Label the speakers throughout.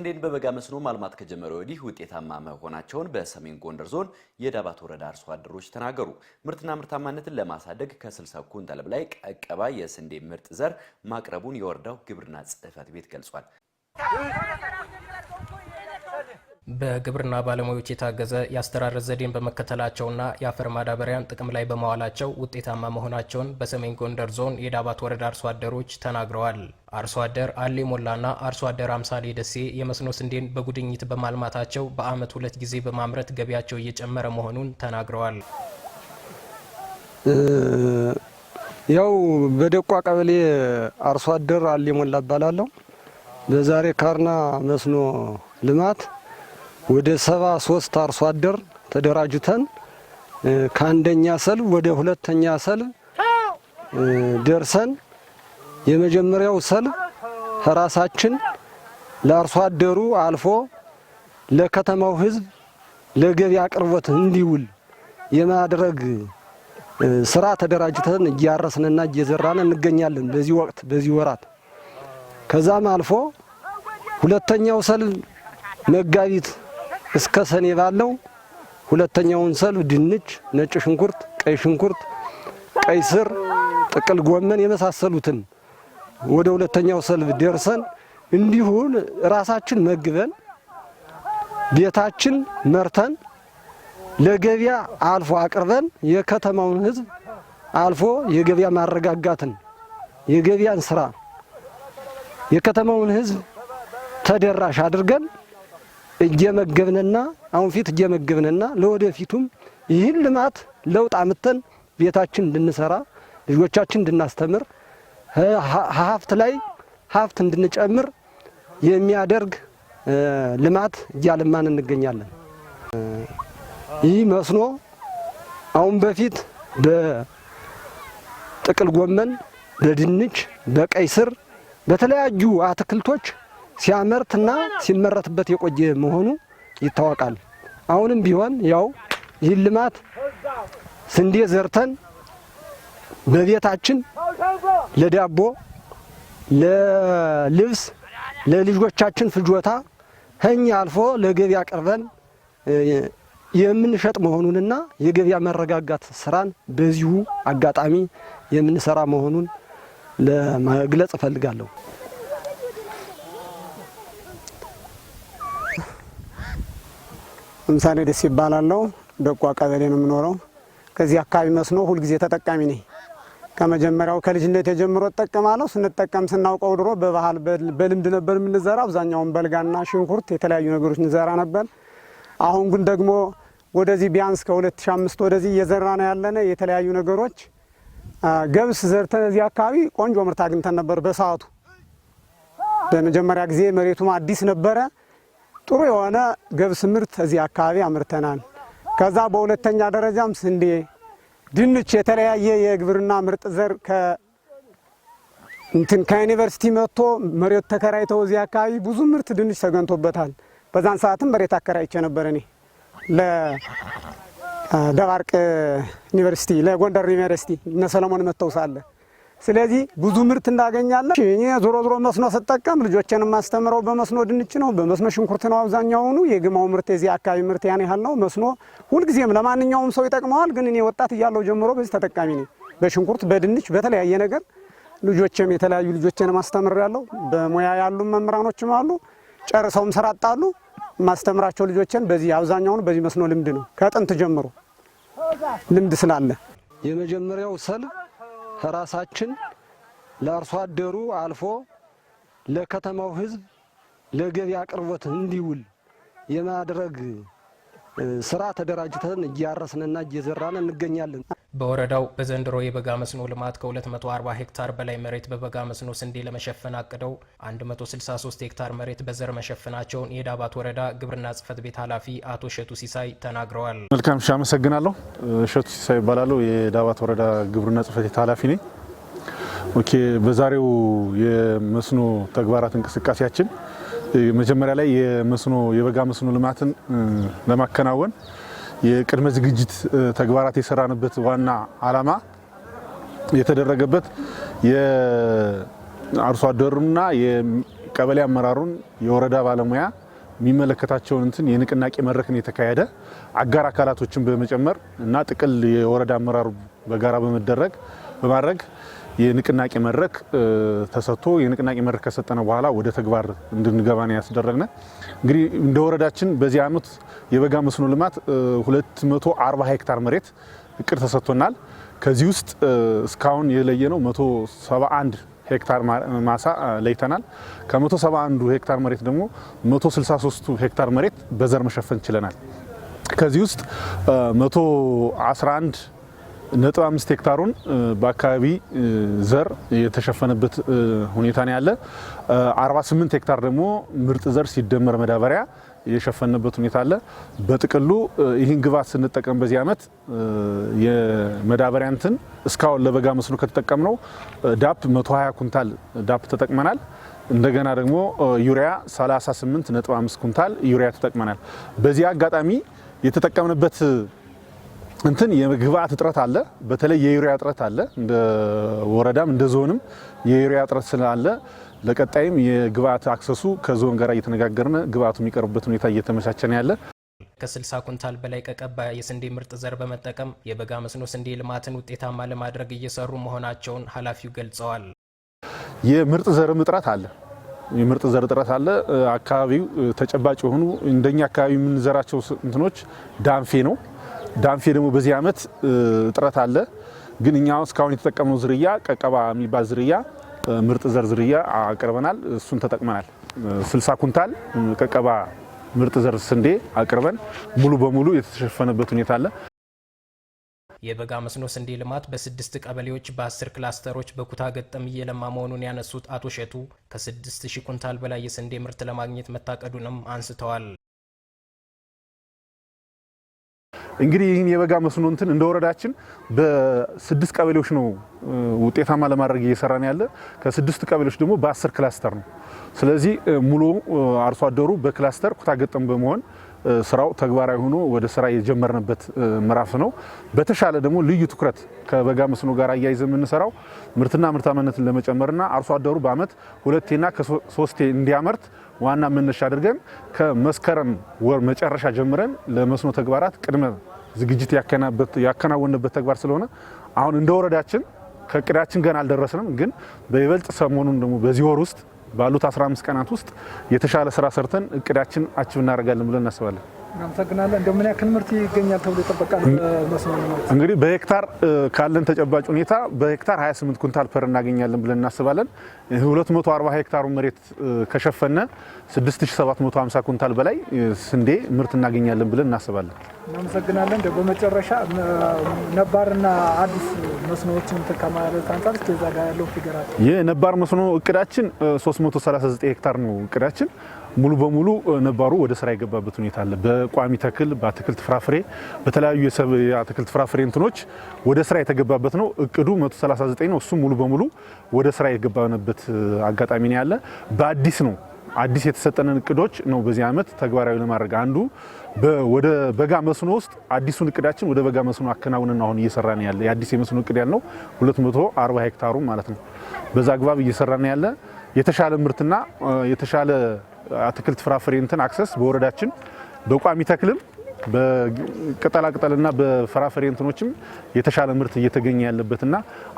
Speaker 1: ስንዴን በበጋ መስኖ ማልማት ከጀመረ ወዲህ ውጤታማ መሆናቸውን በሰሜን ጎንደር ዞን የዳባት ወረዳ አርሶ አደሮች ተናገሩ። ምርትና ምርታማነትን ለማሳደግ ከ60 ኩንታል በላይ ቀቀባ የስንዴ ምርጥ ዘር ማቅረቡን የወረዳው ግብርና ጽሕፈት ቤት ገልጿል።
Speaker 2: በግብርና ባለሙያዎች የታገዘ የአስተራረስ ዘዴን በመከተላቸውና የአፈር ማዳበሪያን ጥቅም ላይ በመዋላቸው ውጤታማ መሆናቸውን በሰሜን ጎንደር ዞን የዳባት ወረዳ አርሶ አደሮች ተናግረዋል። አርሶ አደር አሊ ሞላና አርሶ አደር አምሳሌ ደሴ የመስኖ ስንዴን በጉድኝት በማልማታቸው በአመት 2 ጊዜ በማምረት ገቢያቸው እየጨመረ መሆኑን ተናግረዋል።
Speaker 3: ያው በደቋ ቀበሌ አርሶ አደር አሊ ሞላ እባላለሁ። በዛሬ ካርና መስኖ ልማት ወደ 73 አርሶ አደር ተደራጅተን ከአንደኛ ሰልፍ ወደ ሁለተኛ ሰልፍ ደርሰን የመጀመሪያው ሰልፍ ራሳችን ለአርሶ አደሩ አልፎ ለከተማው ሕዝብ ለገበያ አቅርቦት እንዲውል የማድረግ ስራ ተደራጅተን እያረስንና እየዘራን እንገኛለን። በዚህ ወቅት በዚህ ወራት ከዛም አልፎ ሁለተኛው ሰልፍ መጋቢት እስከ ሰኔ ባለው ሁለተኛውን ሰልፍ ድንች፣ ነጭ ሽንኩርት፣ ቀይ ሽንኩርት፣ ቀይ ስር፣ ጥቅል ጎመን የመሳሰሉትን ወደ ሁለተኛው ሰልፍ ደርሰን እንዲሁ ራሳችን መግበን ቤታችን መርተን ለገበያ አልፎ አቅርበን የከተማውን ሕዝብ አልፎ የገበያ ማረጋጋትን የገበያን ስራ የከተማውን ሕዝብ ተደራሽ አድርገን እየመገብንና አሁን ፊት እየመገብንና ለወደፊቱም ይህን ልማት ለውጥ አምጥተን ቤታችን እንድንሰራ ልጆቻችን እንድናስተምር ሀብት ላይ ሀብት እንድንጨምር የሚያደርግ ልማት እያለማን እንገኛለን። ይህ መስኖ አሁን በፊት በጥቅል ጎመን፣ በድንች፣ በቀይ ስር በተለያዩ አትክልቶች ሲያመርትና ሲመረትበት የቆየ መሆኑ ይታወቃል። አሁንም ቢሆን ያው ይህ ልማት ስንዴ ዘርተን በቤታችን ለዳቦ፣ ለልብስ፣ ለልጆቻችን ፍጆታ ከኛ አልፎ ለገበያ አቅርበን የምንሸጥ መሆኑንና የገበያ መረጋጋት ስራን በዚሁ አጋጣሚ የምንሰራ መሆኑን ለመግለጽ እፈልጋለሁ።
Speaker 4: አምሳሌ ደስ ይባላልው ደቋ ቀበሌ ነው የምኖረው። ከዚህ አካባቢ መስኖ ሁሉ ጊዜ ተጠቃሚ ነኝ። ከመጀመሪያው ከልጅነት የጀምሮ ተጠቀማለሁ። ስንጠቀም ስናውቀው ድሮ በባህል በልምድ ነበር የምንዘራ። አብዛኛውን በልጋና ሽንኩርት የተለያዩ ነገሮች እንዘራ ነበር። አሁን ግን ደግሞ ወደዚህ ቢያንስ ከ2005 ወደዚህ እየዘራ ነው ያለነ የተለያዩ ነገሮች ገብስ ዘርተን እዚህ አካባቢ ቆንጆ ምርት አግኝተን ነበር። በሰዓቱ በመጀመሪያ ጊዜ መሬቱም አዲስ ነበረ። ጥሩ የሆነ ገብስ ምርት እዚህ አካባቢ አምርተናል። ከዛ በሁለተኛ ደረጃም ስንዴ፣ ድንች የተለያየ የግብርና ምርጥ ዘር ከዩኒቨርሲቲ መጥቶ መሬት ተከራይተው እዚህ አካባቢ ብዙ ምርት ድንች ተገንቶበታል። በዛን ሰዓትም መሬት አከራይቼ ነበር እኔ ለደባርቅ ዩኒቨርሲቲ ለጎንደር ዩኒቨርሲቲ እነ ሰለሞን መጥተው ሳለ ስለዚህ ብዙ ምርት እንዳገኛለን። እኔ ዞሮ መስኖ ስጠቀም ልጆቼን ማስተምረው በመስኖ ድንች ነው፣ በመስኖ ሽንኩርት ነው። አብዛኛው የግማው ምርት የዚህ አካባቢ ምርት ያን ያህል ነው። መስኖ ሁልጊዜም ለማንኛውም ሰው ይጠቅመዋል። ግን እኔ ወጣት እያለሁ ጀምሮ በዚህ ተጠቃሚ ነኝ። በሽንኩርት በድንች በተለያየ ነገር ልጆቼም የተለያዩ ልጆቼን ማስተምራለሁ። በሙያ ያሉ መምህራኖችም አሉ፣ ጨርሰውም ስራ አጣሉ። ማስተምራቸው ልጆቼን በዚህ አብዛኛው በዚህ መስኖ ልምድ ነው ከጥንት ጀምሮ ልምድ ስላለ
Speaker 3: የመጀመሪያው ሰልፍ ራሳችን ለአርሶ አደሩ አልፎ ለከተማው ሕዝብ ለገበያ አቅርቦት እንዲውል የማድረግ ስራ ተደራጅተን እያረስንና እየዘራን እንገኛለን።
Speaker 2: በወረዳው በዘንድሮ የበጋ መስኖ ልማት ከ240 ሄክታር በላይ መሬት በበጋ መስኖ ስንዴ ለመሸፈን አቅደው 163 ሄክታር መሬት በዘር መሸፈናቸውን የዳባት ወረዳ ግብርና ጽሕፈት ቤት ኃላፊ አቶ ሸቱ ሲሳይ ተናግረዋል።
Speaker 5: መልካም ሻ አመሰግናለሁ። ሸቱ ሲሳይ ይባላል። የዳባት ወረዳ ግብርና ጽሕፈት ቤት ኃላፊ ነኝ። በዛሬው የመስኖ ተግባራት እንቅስቃሴያችን መጀመሪያ ላይ የበጋ መስኖ ልማትን ለማከናወን የቅድመ ዝግጅት ተግባራት የሰራንበት ዋና ዓላማ የተደረገበት የአርሶ አደሩና የቀበሌ አመራሩን የወረዳ ባለሙያ የሚመለከታቸውን እንትን የንቅናቄ መድረክን የተካሄደ አጋር አካላቶችን በመጨመር እና ጥቅል የወረዳ አመራሩ በጋራ በማድረግ የንቅናቄ መድረክ ተሰጥቶ የንቅናቄ መድረክ ከሰጠነ በኋላ ወደ ተግባር እንድንገባ ነው ያስደረግነ። እንግዲህ እንደ ወረዳችን በዚህ ዓመት የበጋ መስኖ ልማት 240 ሄክታር መሬት እቅድ ተሰጥቶናል። ከዚህ ውስጥ እስካሁን የለየነው 171 ሄክታር ማሳ ለይተናል። ከ171 ሄክታር መሬት ደግሞ 163 ሄክታር መሬት በዘር መሸፈን ችለናል። ከዚህ ውስጥ 111.5 ሄክታሩን በአካባቢ ዘር የተሸፈነበት ሁኔታ ነው ያለ። 48 ሄክታር ደግሞ ምርጥ ዘር ሲደመር መዳበሪያ የሸፈነበት ሁኔታ አለ። በጥቅሉ ይህን ግብዓት ስንጠቀም በዚህ ዓመት የመዳበሪያ እንትን እስካሁን ለበጋ መስኖ ከተጠቀምነው ዳፕ 120 ኩንታል ዳፕ ተጠቅመናል። እንደገና ደግሞ ዩሪያ 38.5 ኩንታል ዩሪያ ተጠቅመናል። በዚህ አጋጣሚ የተጠቀምንበት እንትን የግብዓት እጥረት አለ። በተለይ የዩሪያ እጥረት አለ። እንደ ወረዳም እንደ ዞንም የዩሪያ እጥረት ስላለ ለቀጣይም የግብዓት አክሰሱ ከዞን ጋር እየተነጋገርን ግብዓቱ የሚቀርብበት ሁኔታ እየተመቻቸ ነው ያለ።
Speaker 2: ከ60 ኩንታል በላይ ቀቀባ የስንዴ ምርጥ ዘር በመጠቀም የበጋ መስኖ ስንዴ ልማትን ውጤታማ ለማድረግ እየሰሩ መሆናቸውን ኃላፊው ገልጸዋል።
Speaker 5: የምርጥ ዘር እጥረት አለ። የምርጥ ዘር እጥረት አለ። አካባቢው ተጨባጭ የሆኑ እንደኛ አካባቢ የምንዘራቸው እንትኖች ዳንፌ ነው። ዳንፌ ደግሞ በዚህ ዓመት እጥረት አለ። ግን እኛ እስካሁን የተጠቀምነው ዝርያ ቀቀባ የሚባል ዝርያ ምርጥ ዘር ዝርያ አቅርበናል። እሱን ተጠቅመናል። 60 ኩንታል ቀቀባ ምርጥ ዘር ስንዴ አቅርበን ሙሉ በሙሉ የተሸፈነበት ሁኔታ አለ።
Speaker 2: የበጋ መስኖ ስንዴ ልማት በ6 ቀበሌዎች በ10 ክላስተሮች በኩታ ገጠም እየለማ መሆኑን ያነሱት አቶ ሸቱ ከ6000 ኩንታል በላይ የስንዴ ምርት ለማግኘት መታቀዱንም አንስተዋል።
Speaker 5: እንግዲህ ይህን የበጋ መስኖ እንትን እንደ ወረዳችን በ6 ቀበሌዎች ነው ውጤታማ ለማድረግ እየሰራን ያለ። ከ6 ቀበሌዎች ደግሞ በ10 ክላስተር ነው። ስለዚህ ሙሉ አርሶ አደሩ በክላስተር ኩታ ገጠም በመሆን ስራው ተግባራዊ ሆኖ ወደ ስራ የጀመርንበት ምዕራፍ ነው። በተሻለ ደግሞ ልዩ ትኩረት ከበጋ መስኖ ጋር አያይዘ የምንሰራው ምርትና ምርታማነትን ለመጨመርና አርሶ አደሩ በአመት 2ና ከ3 እንዲያመርት ዋና መነሻ አድርገን ከመስከረም ወር መጨረሻ ጀምረን ለመስኖ ተግባራት ቅድመ ዝግጅት ያከናወንበት ተግባር ስለሆነ አሁን እንደ ወረዳችን ከእቅዳችን ገና አልደረስንም። ግን በይበልጥ ሰሞኑን ደግሞ በዚህ ወር ውስጥ ባሉት 15 ቀናት ውስጥ የተሻለ ስራ ሰርተን እቅዳችን አችብ እናደርጋለን ብለን እናስባለን።
Speaker 6: እናመሰግናለን። እንደው ምን ያክል ምርት ይገኛል ተብሎ ይጠበቃል? መስኖ ልማት
Speaker 5: እንግዲህ በሄክታር ካለን ተጨባጭ ሁኔታ በሄክታር 28 ኩንታል ፐር እናገኛለን ብለን እናስባለን። 240 ሄክታሩ መሬት ከሸፈነ 6750 ኩንታል በላይ ስንዴ ምርት እናገኛለን ብለን እናስባለን።
Speaker 6: እናመሰግናለን። እንደው በመጨረሻ ነባርና አዲስ መስኖዎችን ከማለት አንፃር እስከዛ ጋር ያለው ፊገራት
Speaker 5: የነባር መስኖ እቅዳችን 339 ሄክታር ነው እቅዳችን። ሙሉ በሙሉ ነባሩ ወደ ስራ የገባበት ሁኔታ አለ። በቋሚ ተክል፣ በአትክልት ፍራፍሬ፣ በተለያዩ የአትክልት ፍራፍሬ እንትኖች ወደ ስራ የተገባበት ነው። እቅዱ 139 ነው። እሱ ሙሉ በሙሉ ወደ ስራ የገባንበት አጋጣሚ ነው ያለ። በአዲስ ነው አዲስ የተሰጠንን እቅዶች ነው በዚህ ዓመት ተግባራዊ ለማድረግ አንዱ ወደ በጋ መስኖ ውስጥ አዲሱን እቅዳችን ወደ በጋ መስኖ አከናውነን አሁን እየሰራን ያለ የአዲስ የመስኖ እቅድ ያልነው 240 ሄክታሩ ማለት ነው። በዛ አግባብ እየሰራን ያለ የተሻለ ምርትና የተሻለ አትክልት ፍራፍሬ እንትን አክሰስ በወረዳችን በቋሚ ተክልም በቅጠላ ቅጠልና በፍራፍሬ እንትኖችም የተሻለ ምርት እየተገኘ ያለበትና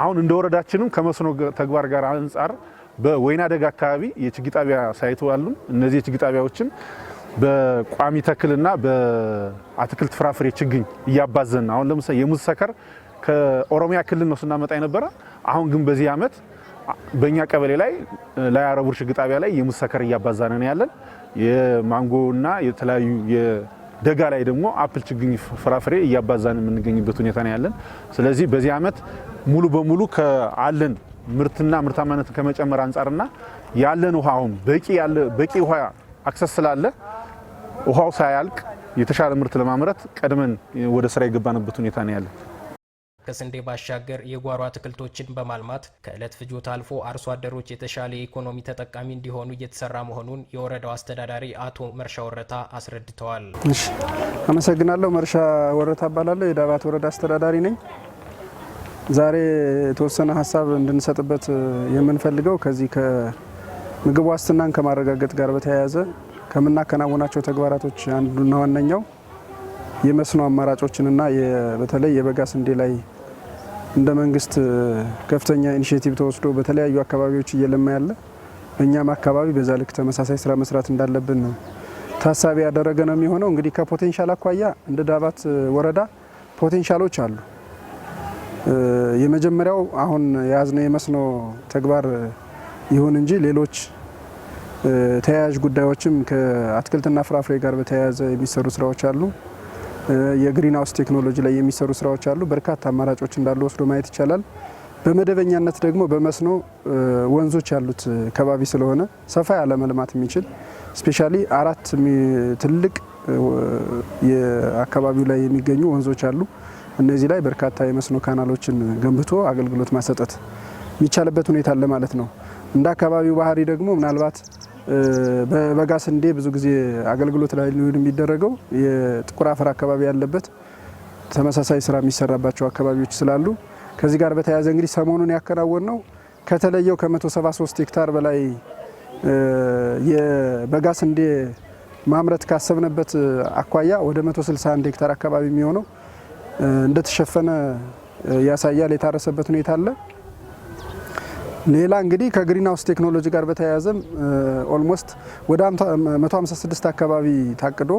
Speaker 5: አሁን እንደ ወረዳችንም ከመስኖ ተግባር ጋር አንፃር በወይና ደጋ አካባቢ የችግኝ ጣቢያ ሳይቱ አሉ። እነዚህ የችግኝ ጣቢያዎችን በቋሚ ተክልና በአትክልት ፍራፍሬ ችግኝ እያባዘን አሁን ለምሳሌ የሙዝ ሰከር ከኦሮሚያ ክልል ነው ስናመጣ የነበረ። አሁን ግን በዚህ ዓመት በእኛ ቀበሌ ላይ አረቡር ችግኝ ጣቢያ ላይ የሙዝ ሰከር እያባዛን ነው ያለን። የማንጎና የተለያዩ የደጋ ላይ ደግሞ አፕል ችግኝ ፍራፍሬ እያባዛን የምንገኝበት ሁኔታ ነው ያለን። ስለዚህ በዚህ ዓመት ሙሉ በሙሉ ከአለን ምርትና ምርታማነትን ከመጨመር አንፃርና ያለን ውሃውን በቂ ውሃ አክሰስ ስላለ ውሃው ሳያልቅ የተሻለ ምርት ለማምረት ቀድመን ወደ ስራ የገባንበት ሁኔታ ነው ያለ።
Speaker 2: ከስንዴ ባሻገር የጓሮ አትክልቶችን በማልማት ከእለት ፍጆታ አልፎ አርሶ አደሮች የተሻለ የኢኮኖሚ ተጠቃሚ እንዲሆኑ እየተሰራ መሆኑን የወረዳው አስተዳዳሪ አቶ መርሻ ወረታ አስረድተዋል።
Speaker 6: እሺ፣ አመሰግናለሁ። መርሻ ወረታ እባላለሁ። የዳባት ወረዳ አስተዳዳሪ ነኝ። ዛሬ የተወሰነ ሀሳብ እንድንሰጥበት የምንፈልገው ከዚህ
Speaker 7: ምግብ ዋስትናን ከማረጋገጥ ጋር በተያያዘ ከምናከናውናቸው ተግባራቶች አንዱና ዋነኛው የመስኖ አማራጮችንና በተለይ የበጋ ስንዴ ላይ እንደ መንግስት ከፍተኛ ኢኒሼቲቭ ተወስዶ በተለያዩ አካባቢዎች እየለማ ያለ በእኛም አካባቢ በዛ ልክ ተመሳሳይ ስራ መስራት እንዳለብን ነው ታሳቢ ያደረገ ነው የሚሆነው። እንግዲህ ከፖቴንሻል አኳያ እንደ ዳባት ወረዳ ፖቴንሻሎች አሉ። የመጀመሪያው አሁን የያዝነው የመስኖ ተግባር ይሁን እንጂ ሌሎች ተያያዥ ጉዳዮችም ከአትክልትና ፍራፍሬ ጋር በተያያዘ የሚሰሩ ስራዎች አሉ። የግሪን ሃውስ ቴክኖሎጂ ላይ የሚሰሩ ስራዎች አሉ። በርካታ አማራጮች እንዳሉ ወስዶ ማየት ይቻላል። በመደበኛነት ደግሞ በመስኖ ወንዞች ያሉት ከባቢ ስለሆነ ሰፋ ያለ መልማት የሚችል ስፔሻሊ 4 ትልቅ የአካባቢው ላይ የሚገኙ ወንዞች አሉ። እነዚህ ላይ በርካታ የመስኖ ካናሎችን ገንብቶ አገልግሎት ማሰጠት የሚቻልበት ሁኔታ አለ ማለት ነው። እንደ አካባቢው ባህሪ ደግሞ ምናልባት በበጋ ስንዴ ብዙ ጊዜ አገልግሎት ላይ ሊውል የሚደረገው የጥቁር አፈር አካባቢ ያለበት ተመሳሳይ ስራ የሚሰራባቸው አካባቢዎች ስላሉ ከዚህ ጋር በተያያዘ እንግዲህ ሰሞኑን ያከናወን ነው ከተለየው ከ173 ሄክታር በላይ የበጋ ስንዴ ማምረት ካሰብነበት አኳያ ወደ 161 ሄክታር አካባቢ የሚሆነው እንደተሸፈነ ያሳያል። የታረሰበት ሁኔታ አለ። ሌላ እንግዲህ ከግሪን ሃውስ ቴክኖሎጂ ጋር በተያያዘም ኦልሞስት ወደ 156 አካባቢ ታቅዶ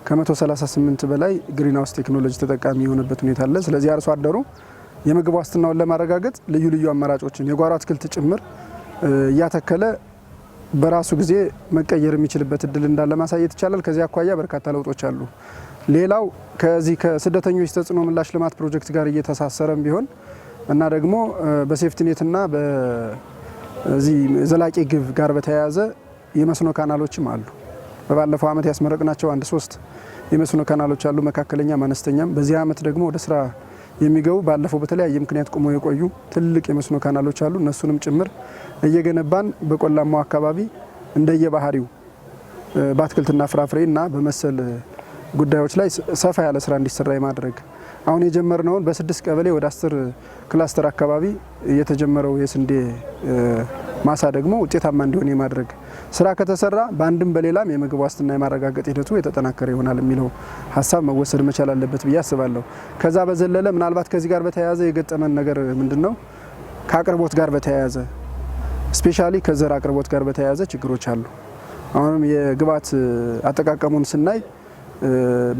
Speaker 7: ከ138 በላይ ግሪን ሃውስ ቴክኖሎጂ ተጠቃሚ የሆነበት ሁኔታ አለ። ስለዚህ አርሶ አደሩ የምግብ ዋስትናውን ለማረጋገጥ ልዩ ልዩ አማራጮችን የጓሮ አትክልት ጭምር እያተከለ በራሱ ጊዜ መቀየር የሚችልበት እድል እንዳለ ማሳየት ይቻላል። ከዚህ አኳያ በርካታ ለውጦች አሉ። ሌላው ከዚህ ከስደተኞች ተጽዕኖ ምላሽ ልማት ፕሮጀክት ጋር እየተሳሰረም ቢሆን እና ደግሞ በሴፍቲኔትና በዚህ ዘላቂ ግብ ጋር በተያያዘ የመስኖ ካናሎችም አሉ። በባለፈው ዓመት ያስመረቅናቸው 3 የመስኖ ካናሎች አሉ፣ መካከለኛም አነስተኛም። በዚህ ዓመት ደግሞ ወደ ስራ የሚገቡ ባለፈው በተለያየ ምክንያት ቆመው የቆዩ ትልቅ የመስኖ ካናሎች አሉ። እነሱንም ጭምር እየገነባን በቆላማው አካባቢ እንደየባህሪው በአትክልትና ፍራፍሬና በመሰል ጉዳዮች ላይ ሰፋ ያለ ስራ እንዲሰራ የማድረግ አሁን የጀመርነውን በ6 ቀበሌ ወደ 10 ክላስተር አካባቢ የተጀመረው የስንዴ ማሳ ደግሞ ውጤታማ እንዲሆን የማድረግ ስራ ከተሰራ በአንድም በሌላም የምግብ ዋስትና የማረጋገጥ ሂደቱ የተጠናከረ ይሆናል የሚለው ሀሳብ መወሰድ መቻል አለበት ብዬ አስባለሁ። ከዛ በዘለለ ምናልባት ከዚህ ጋር በተያያዘ የገጠመን ነገር ምንድነው? ከአቅርቦት ጋር በተያያዘ ስፔሻሊ ከዘር አቅርቦት ጋር በተያያዘ ችግሮች አሉ። አሁንም የግብዓት አጠቃቀሙን ስናይ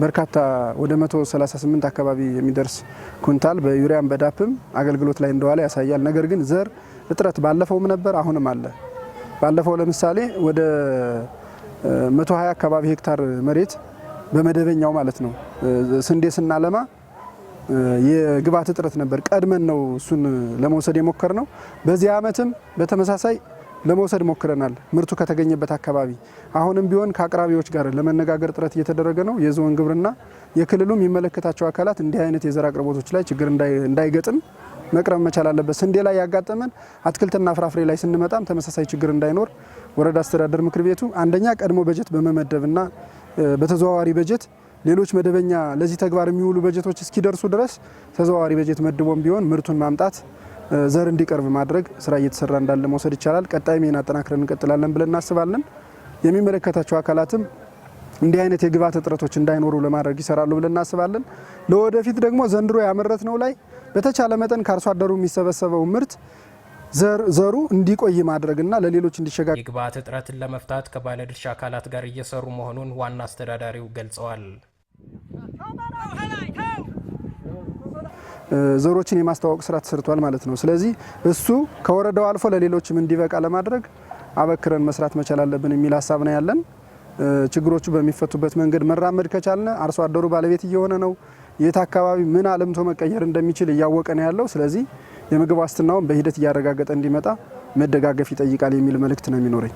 Speaker 7: በርካታ ወደ 138 አካባቢ የሚደርስ ኩንታል በዩሪያም በዳፕም አገልግሎት ላይ እንደዋለ ያሳያል። ነገር ግን ዘር እጥረት ባለፈውም ነበር፣ አሁንም አለ። ባለፈው ለምሳሌ ወደ 120 አካባቢ ሄክታር መሬት በመደበኛው ማለት ነው ስንዴ ስናለማ የግብዓት እጥረት ነበር። ቀድመን ነው እሱን ለመውሰድ የሞከር ነው። በዚህ ዓመትም በተመሳሳይ ለመውሰድ ሞክረናል ምርቱ ከተገኘበት አካባቢ። አሁንም ቢሆን ከአቅራቢዎች ጋር ለመነጋገር ጥረት እየተደረገ ነው። የዞን ግብርና የክልሉ የሚመለከታቸው አካላት እንዲህ አይነት የዘር አቅርቦቶች ላይ ችግር እንዳይገጥም መቅረብ መቻል አለበት። ስንዴ ላይ ያጋጠመን አትክልትና ፍራፍሬ ላይ ስንመጣም ተመሳሳይ ችግር እንዳይኖር ወረዳ አስተዳደር ምክር ቤቱ አንደኛ ቀድሞ በጀት በመመደብና በተዘዋዋሪ በጀት ሌሎች መደበኛ ለዚህ ተግባር የሚውሉ በጀቶች እስኪደርሱ ድረስ ተዘዋዋሪ በጀት መድቦም ቢሆን ምርቱን ማምጣት ዘር እንዲቀርብ ማድረግ ስራ እየተሰራ እንዳለ መውሰድ ይቻላል። ቀጣይም ይህን አጠናክረን እንቀጥላለን ብለን እናስባለን። የሚመለከታቸው አካላትም እንዲህ አይነት የግብዓት እጥረቶች እንዳይኖሩ ለማድረግ ይሰራሉ ብለን እናስባለን። ለወደፊት ደግሞ ዘንድሮ ያመረትነው ላይ በተቻለ መጠን ከአርሶ አደሩ የሚሰበሰበው ምርት ዘሩ እንዲቆይ ማድረግና ለሌሎች እንዲሸጋገር
Speaker 2: የግብዓት እጥረትን ለመፍታት ከባለድርሻ አካላት ጋር እየሰሩ መሆኑን ዋና አስተዳዳሪው ገልጸዋል።
Speaker 7: ዘሮችን የማስተዋወቅ ስራ ተሰርቷል ማለት ነው። ስለዚህ እሱ ከወረዳው አልፎ ለሌሎችም እንዲበቃ ለማድረግ አበክረን መስራት መቻል አለብን የሚል ሀሳብ ነው ያለን። ችግሮቹ በሚፈቱበት መንገድ መራመድ ከቻልን አርሶ አደሩ ባለቤት እየሆነ ነው። የት አካባቢ ምን አልምቶ መቀየር እንደሚችል እያወቀ ነው ያለው። ስለዚህ የምግብ ዋስትናውን በሂደት እያረጋገጠ እንዲመጣ መደጋገፍ ይጠይቃል የሚል መልእክት ነው የሚኖረኝ።